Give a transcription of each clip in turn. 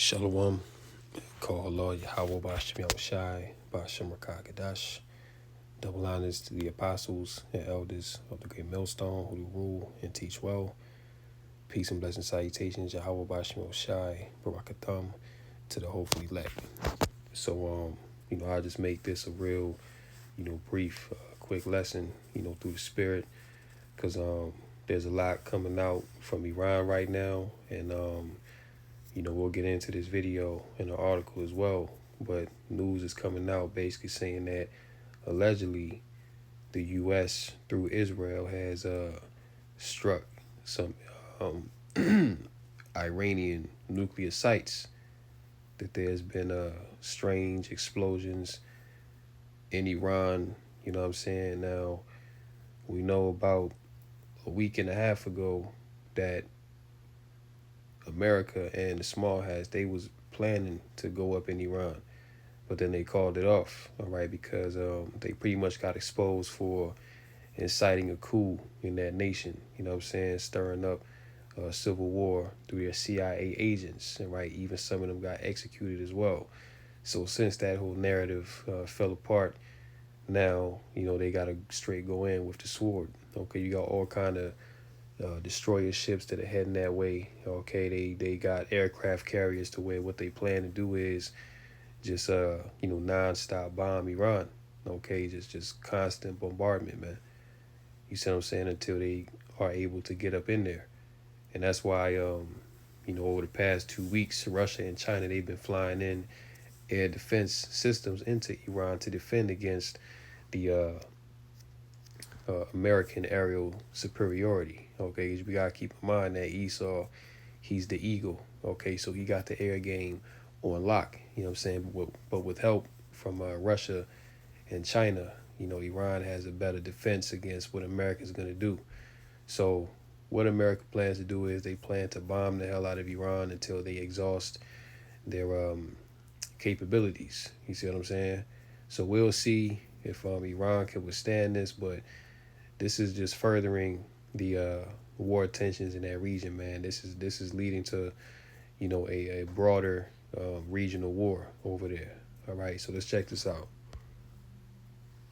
Shalom, call Allah Yahweh Bashim Yahushai, Bashim Rakakadash. Double honors to the apostles and elders of the great millstone who rule and teach well. Peace and blessing salutations, Yahweh Bashim Yahushai, Barakatham, to the hopefully elect. So, I just make this a real, brief, quick lesson, through the spirit, because there's a lot coming out from Iran right now, and we'll get into this video in the article as well. But news is coming out basically saying that allegedly the U.S. through Israel has struck some Iranian nuclear sites. That there's been strange explosions in Iran. You know what I'm saying? Now, we know about a week and a half ago that America and the small hats, they was planning to go up in Iran, but then they called it off, all right, because they pretty much got exposed for inciting a coup in that nation, you know what I'm saying, stirring up civil war through their CIA agents, and right, even some of them got executed as well. So since that whole narrative fell apart, now, they got to straight go in with the sword. Okay, you got all kind of destroyer ships that are heading that way. Okay, they got aircraft carriers to where what they plan to do is just non-stop bomb Iran. Okay, just constant bombardment, man. You see what I'm saying? Until they are able to get up in there. And that's why over the past 2 weeks, Russia and China, they've been flying in air defense systems into Iran to defend against the American aerial superiority. Okay, we gotta keep in mind that Esau, he's the eagle. Okay, so he got the air game on lock. You know what I'm saying? But with help from Russia and China, Iran has a better defense against what America's gonna do. So what America plans to do is they plan to bomb the hell out of Iran until they exhaust their capabilities. You see what I'm saying? So we'll see if Iran can withstand this, but this is just furthering the war tensions in that region, man. This is leading to, a broader regional war over there. All right, so let's check this out.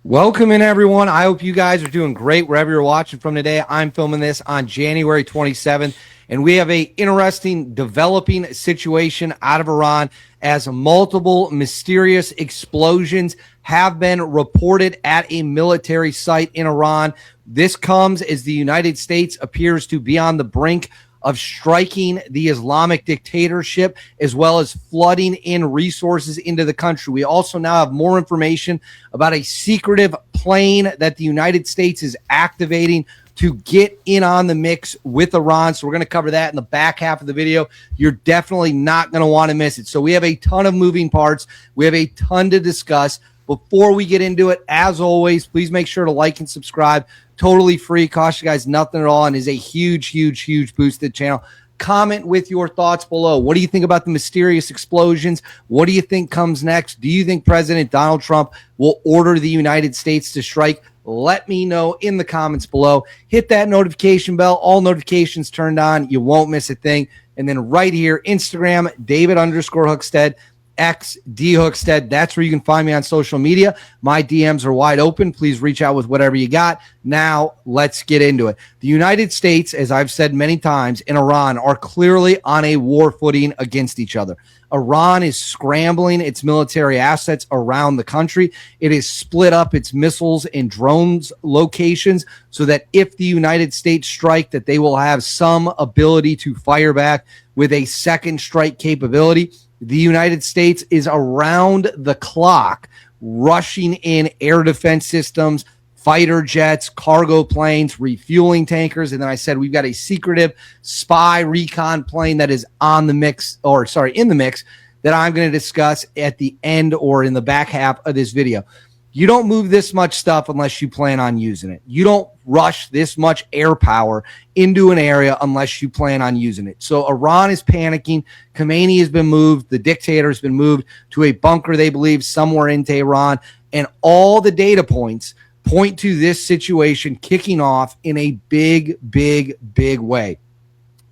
Welcome in, everyone. I hope you guys are doing great wherever you're watching from today. I'm filming this on January 27th, and we have a interesting developing situation out of Iran as multiple mysterious explosions have been reported at a military site in Iran. This comes as the United States appears to be on the brink of striking the Islamic dictatorship, as well as flooding in resources into the country. We also now have more information about a secretive plane that the United States is activating to get in on the mix with Iran. So we're going to cover that in the back half of the video. You're definitely not going to want to miss it. So we have a ton of moving parts. We have a ton to discuss. Before we get into it, as always, please make sure to like and subscribe. Totally free, costs you guys nothing at all, and is a huge, huge, huge boost to the channel. Comment with your thoughts below. What do you think about the mysterious explosions? What do you think comes next? Do you think President Donald Trump will order the United States to strike? Let me know in the comments below. Hit that notification bell. All notifications turned on. You won't miss a thing. And then right here, Instagram, David_Hookstead. XD Hookstead. That's where you can find me on social media. My DMs are wide open. Please reach out with whatever you got. Now, let's get into it. The United States, as I've said many times, and Iran are clearly on a war footing against each other. Iran is scrambling its military assets around the country. It has split up its missiles and drones locations so that if the United States strike, that they will have some ability to fire back with a second strike capability. The United States is around the clock rushing in air defense systems, fighter jets, cargo planes, refueling tankers. And then I said we've got a secretive spy recon plane that is in the mix that I'm going to discuss at the end or in the back half of this video. You don't move this much stuff unless you plan on using it. You don't rush this much air power into an area unless you plan on using it. So Iran is panicking. Khomeini has been moved. The dictator has been moved to a bunker, they believe, somewhere in Tehran. And all the data points point to this situation kicking off in a big, big, big way.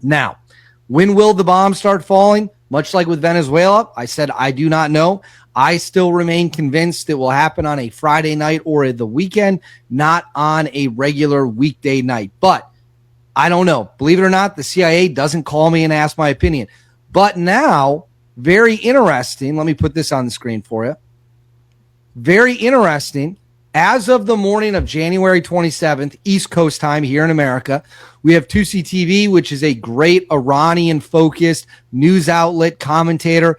Now, when will the bombs start falling? Much like with Venezuela, I said I do not know. I still remain convinced it will happen on a Friday night or the weekend, not on a regular weekday night. But I don't know. Believe it or not, the CIA doesn't call me and ask my opinion. But now, very interesting. Let me put this on the screen for you. Very interesting. As of the morning of January 27th, East Coast time here in America, we have 2C TV, which is a great Iranian-focused news outlet commentator,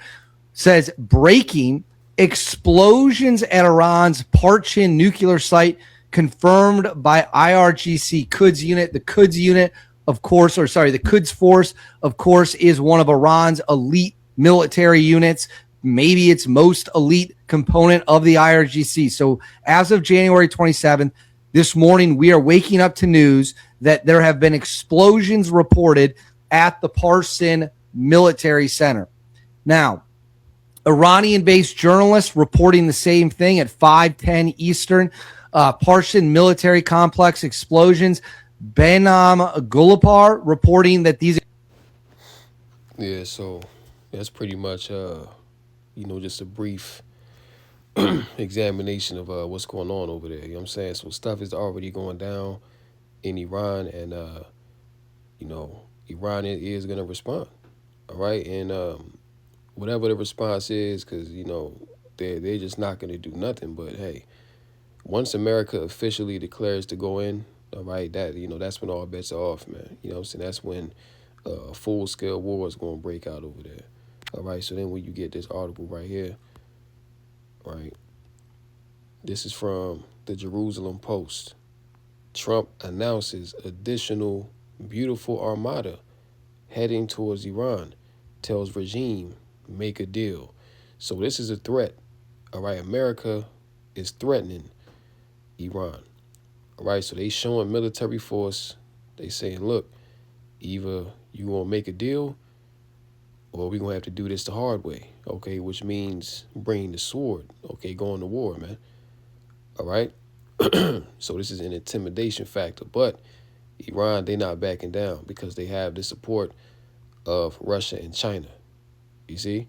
says breaking explosions at Iran's Parchin nuclear site confirmed by IRGC Quds unit. The Quds unit, of course, or sorry, the Quds force, of course, is one of Iran's elite military units, maybe its most elite component of the IRGC. So as of January 27th, this morning, we are waking up to news that there have been explosions reported at the Parchin Military Center. Now, Iranian-based journalists reporting the same thing at 5:10 Eastern. Parchin Military Complex explosions. Benam Gulapar reporting that these. Yeah, so that's pretty much just a brief examination of what's going on over there. You know what I'm saying? So stuff is already going down in Iran, and Iran is gonna respond. All right, and whatever the response is, because they're just not gonna do nothing. But hey, once America officially declares to go in, all right, that's when all bets are off, man. You know what I'm saying? That's when a full scale war is gonna break out over there. All right, so then when you get this article right here, right, this is from the Jerusalem Post. Trump announces additional beautiful armada heading towards Iran, tells regime make a deal. So this is a threat. All right, America is threatening Iran. All right, so they showing military force. They saying, look, either you gonna make a deal or we gonna have to do this the hard way. Okay, which means bringing the sword. Okay, going to war, man. All right. So this is an intimidation factor, but Iran, they not backing down because they have the support of Russia and China. You see?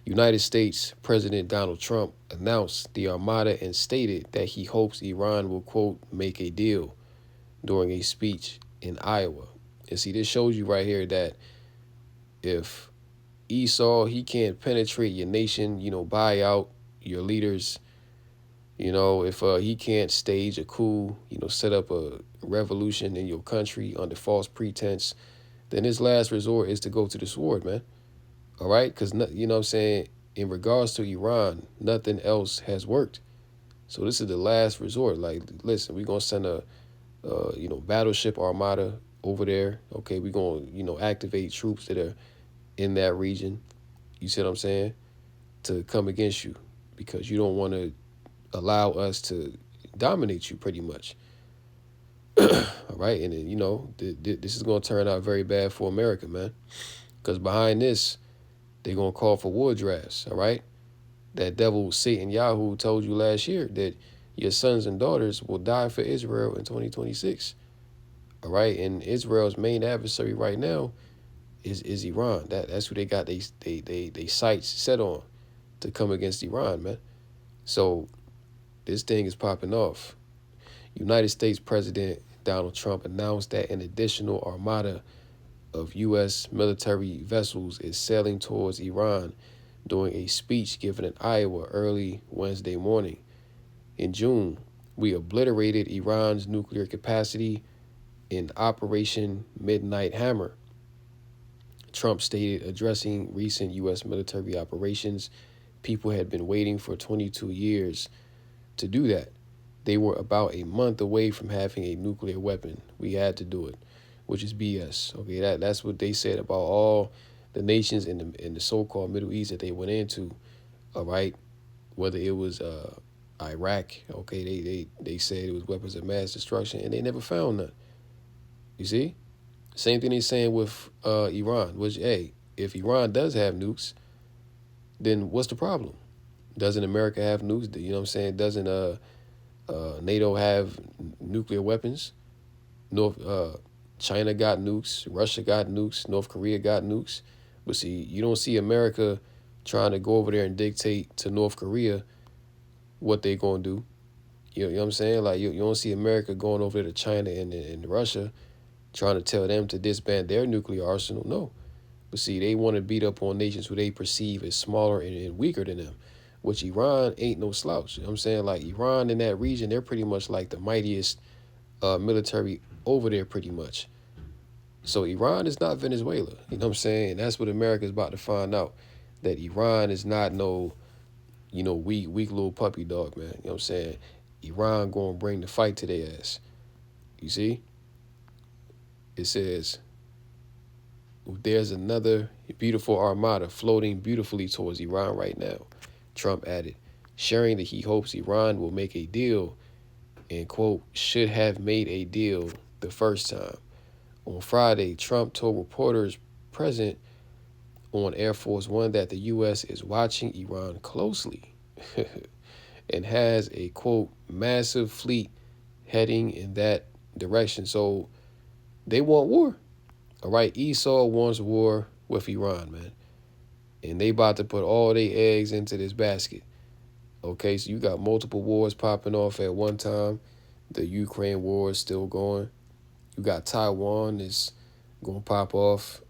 United States President Donald Trump announced the armada and stated that he hopes Iran will, quote, make a deal during a speech in Iowa. And see, this shows you right here that if Esau, he can't penetrate your nation, buy out your leaders, if he can't stage a coup, set up a revolution in your country under false pretense, then his last resort is to go to the sword, man. All right? Because, you know what I'm saying, in regards to Iran, nothing else has worked. So this is the last resort. Like, listen, we're going to send a, battleship armada over there. Okay, we're going to, activate troops that are in that region. You see what I'm saying? To come against you because you don't want to allow us to dominate you pretty much. All right, and then, this is going to turn out very bad for America, man, because behind this they're going to call for war drafts. All right, that devil Satan Yahoo told you last year that your sons and daughters will die for Israel in 2026. All right, and Israel's main adversary right now is Iran. That's who they got they sights set on to come against Iran, man. So this thing is popping off. United States President Donald Trump announced that an additional armada of U.S. military vessels is sailing towards Iran during a speech given in Iowa early Wednesday morning. In June, we obliterated Iran's nuclear capacity in Operation Midnight Hammer, Trump stated, addressing recent U.S. military operations. People had been waiting for 22 years to do that. They were about a month away from having a nuclear weapon. We had to do it, which is BS. Okay, that's what they said about all the nations in the so-called Middle East that they went into. All right, whether it was Iraq. Okay, they said it was weapons of mass destruction, and they never found none. You see, same thing they saying with Iran. Which, hey, if Iran does have nukes, then what's the problem? Doesn't America have nukes? You know what I'm saying? Doesn't NATO have nuclear weapons? North China got nukes. Russia got nukes. North Korea got nukes. But see, you don't see America trying to go over there and dictate to North Korea what they gonna do. You know what I'm saying? Like you don't see America going over there to China and Russia trying to tell them to disband their nuclear arsenal. No. But see, they want to beat up on nations who they perceive as smaller and weaker than them, which Iran ain't no slouch. You know what I'm saying? Like Iran in that region, they're pretty much like the mightiest military over there pretty much. So Iran is not Venezuela. You know what I'm saying? And that's what America's about to find out. That Iran is not no, weak little puppy dog, man. You know what I'm saying? Iran gonna bring the fight to their ass. You see? It says, there's another beautiful armada floating beautifully towards Iran right now, Trump added, sharing that he hopes Iran will make a deal and, quote, should have made a deal the first time. On Friday, Trump told reporters present on Air Force One that the U.S. is watching Iran closely and has a, quote, massive fleet heading in that direction. So they want war. All right, Esau wants war with Iran, man. And they about to put all their eggs into this basket. Okay, so you got multiple wars popping off at one time. The Ukraine war is still going. You got Taiwan is going to pop off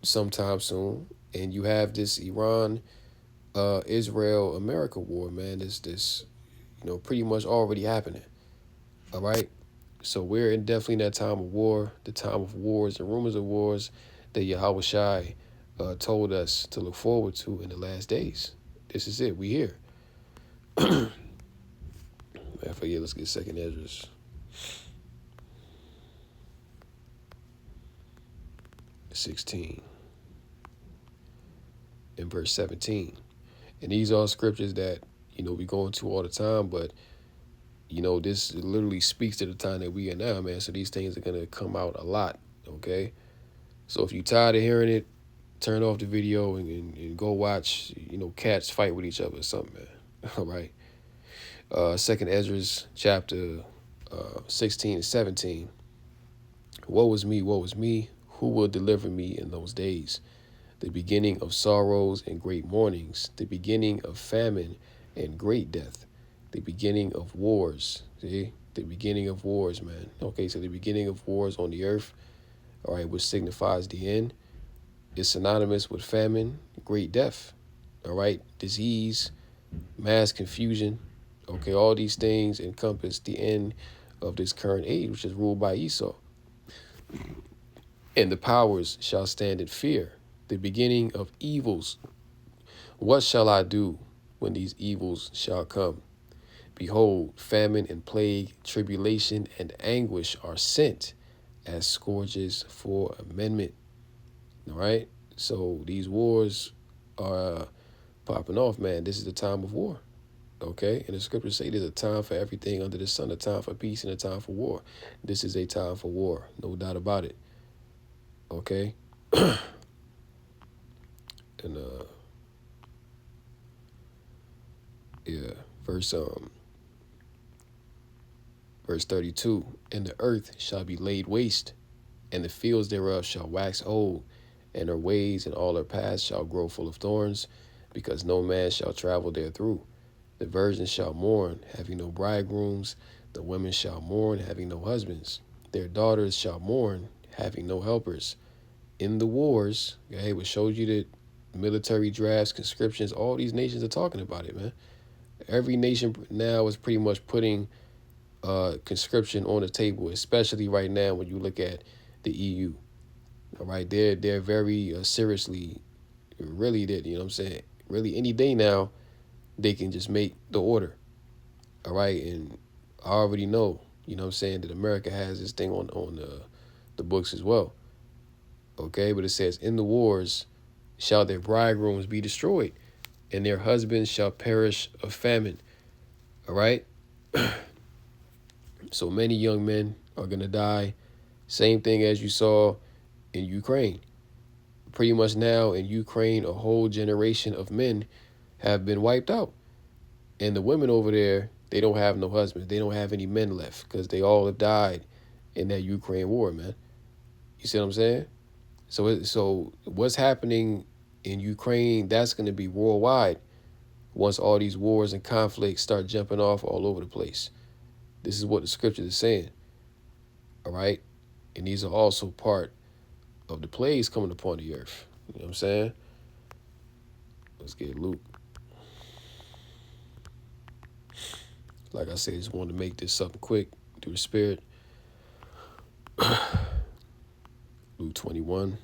sometime soon. And you have this Iran, Israel, America war, man. This pretty much already happening. All right. So we're definitely in that time of war, the time of wars and rumors of wars that Yahweh Shai told us to look forward to in the last days. This is it. We here. I forget. Let's get Second Ezra's. 16 and verse 17. And these are scriptures that, we go into all the time, but this literally speaks to the time that we are now, man. So these things are going to come out a lot, okay? So if you're tired of hearing it, turn off the video and go watch, cats fight with each other or something, man. All right. Second Ezra's chapter 16 and 17. Woe is me, who will deliver me in those days? The beginning of sorrows and great mournings, the beginning of famine and great death, the beginning of wars. See? The beginning of wars, man. Okay, so the beginning of wars on the earth, all right, which signifies the end, is synonymous with famine, great death, all right, disease, mass confusion. Okay, all these things encompass the end of this current age, which is ruled by Esau. And the powers shall stand in fear, the beginning of evils. What shall I do when these evils shall come? Behold, famine and plague, tribulation and anguish are sent as scourges for amendment. All right? So these wars are popping off, man. This is the time of war. Okay? And the scriptures say there's a time for everything under the sun, a time for peace and a time for war. This is a time for war. No doubt about it. Okay? And verse 32, and the earth shall be laid waste, and the fields thereof shall wax old, and her ways and all her paths shall grow full of thorns, because no man shall travel therethrough. The virgins shall mourn, having no bridegrooms, the women shall mourn, having no husbands. Their daughters shall mourn, having no helpers. In the wars, okay, which shows you that military drafts, conscriptions, all these nations are talking about it, man. Every nation now is pretty much putting conscription on the table, especially right now when you look at the EU. All right, they're very seriously, really did, you know what I'm saying? Really, any day now, they can just make the order. All right, and I already know, you know what I'm saying, that America has this thing on the books as well. Okay, but it says, in the wars shall their bridegrooms be destroyed, and their husbands shall perish of famine. All right? So many young men are going to die. Same thing as you saw in Ukraine. Pretty much now in Ukraine, a whole generation of men have been wiped out. And the women over there, they don't have no husbands. They don't have any men left because they all have died in that Ukraine war, man. You see what I'm saying? So what's happening in Ukraine, that's going to be worldwide once all these wars and conflicts start jumping off all over the place. This is what the scripture is saying. All right. And these are also part of the plagues coming upon the earth. You know what I'm saying? Let's get Luke. Like I said, just wanted to make this something quick through the spirit. Luke 21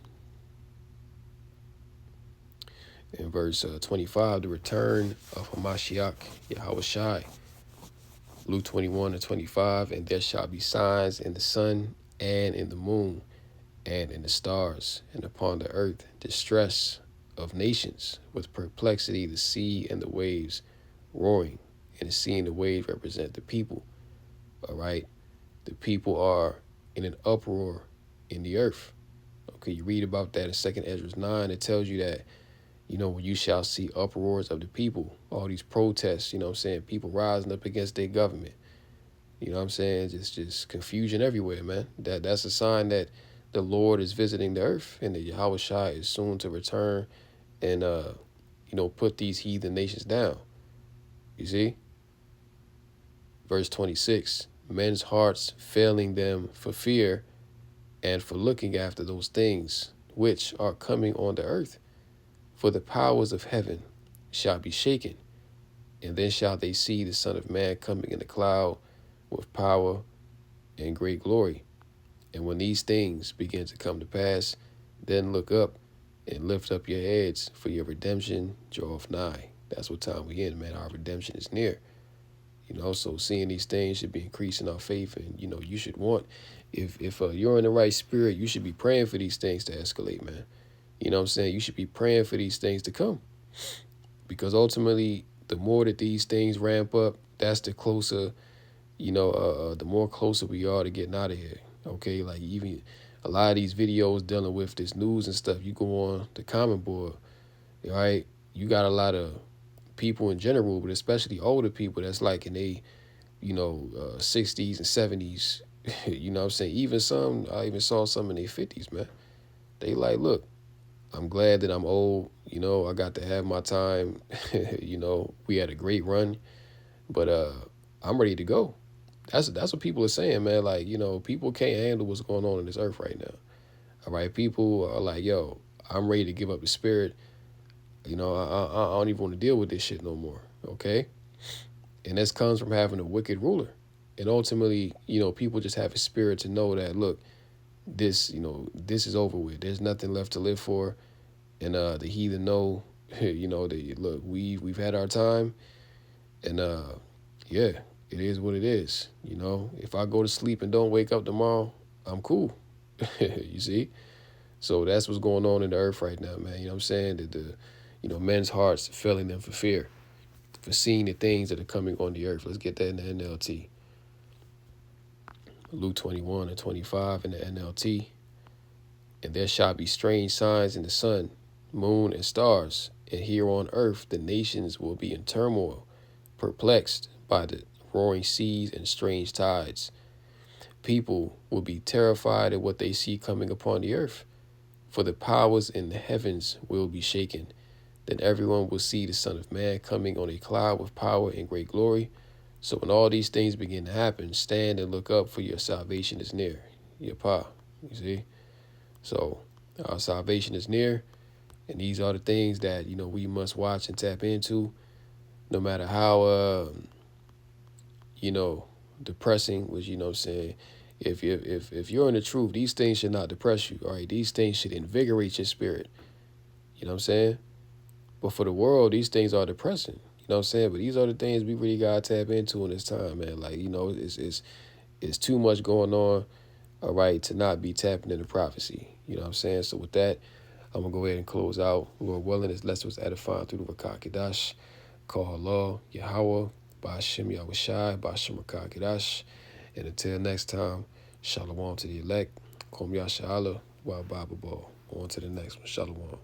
in verse 25, the return of Hamashiach, Yahushai. Luke 21 and 25, and there shall be signs in the sun and in the moon and in the stars, and upon the earth distress of nations, with perplexity the sea and the waves roaring. And the sea and the waves represent the people. All right. The people are in an uproar in the earth. Okay, you read about that in 2nd Ezra 9. It tells you that, when you shall see uproars of the people, all these protests, what I'm saying, people rising up against their government. You know what I'm saying? Just confusion everywhere, man. That's a sign that the Lord is visiting the earth and that Yahweh Shai is soon to return and, put these heathen nations down. You see? Verse 26, men's hearts failing them for fear and for looking after those things which are coming on the earth. For the powers of heaven shall be shaken, and then shall they see the Son of Man coming in a cloud with power and great glory. And when these things begin to come to pass, then look up and lift up your heads, for your redemption draweth nigh. That's what time we in, man. Our redemption is near. So seeing these things should be increasing our faith, and you should want, if you're in the right spirit, you should be praying for these things to escalate, man. You know what I'm saying? You should be praying for these things to come, because ultimately, the more that these things ramp up, that's the closer, the more closer we are to getting out of here. Okay, like even a lot of these videos dealing with this news and stuff, you go on the comment board, right? You got a lot of people in general, but especially older people that's like in they, 60s and 70s. You know what I'm saying? Even some, I even saw some in their 50s, man. They like, look, I'm glad that I'm old. I got to have my time. We had a great run, but I'm ready to go. That's what people are saying, man. Like, people can't handle what's going on in this earth right now. All right, people are like, yo, I'm ready to give up the spirit. I don't even want to deal with this shit no more. Okay, and this comes from having a wicked ruler, and ultimately, people just have a spirit to know that, look, this is over with. There's nothing left to live for, and the heathen know, they look, we've had our time, and yeah, it is what it is. If I go to sleep and don't wake up tomorrow, I'm cool. You see, so that's what's going on in the earth right now, man. You know what I'm saying? That men's hearts failing them for fear, for seeing the things that are coming on the earth. Let's get that in the NLT. Luke 21 and 25 in the NLT. And there shall be strange signs in the sun, moon, and stars. And here on earth the nations will be in turmoil, perplexed by the roaring seas and strange tides. People will be terrified at what they see coming upon the earth, for the powers in the heavens will be shaken. Then everyone will see the Son of Man coming on a cloud with power and great glory. So when all these things begin to happen, stand and look up, for your salvation is near. Yapa, you see? So our salvation is near, and these are the things that, we must watch and tap into, no matter how, depressing, which, what I'm saying, if you're in the truth, these things should not depress you, all right? These things should invigorate your spirit. You know what I'm saying? But for the world, these things are depressing. You know what I'm saying? But these are the things we really got to tap into in this time, man. Like, it's too much going on, all right, to not be tapping into prophecy. You know what I'm saying? So with that, I'm going to go ahead and close out. Lord willing, this lesson was edifying through the Rakakadash. Call Allah, Yahweh, Ba'ashem Yahushai, Ba'ashem Rakakadash. And until next time, Shalom to the elect. Kom Yashala, Wa Baba Bo. On to the next one. Shalom.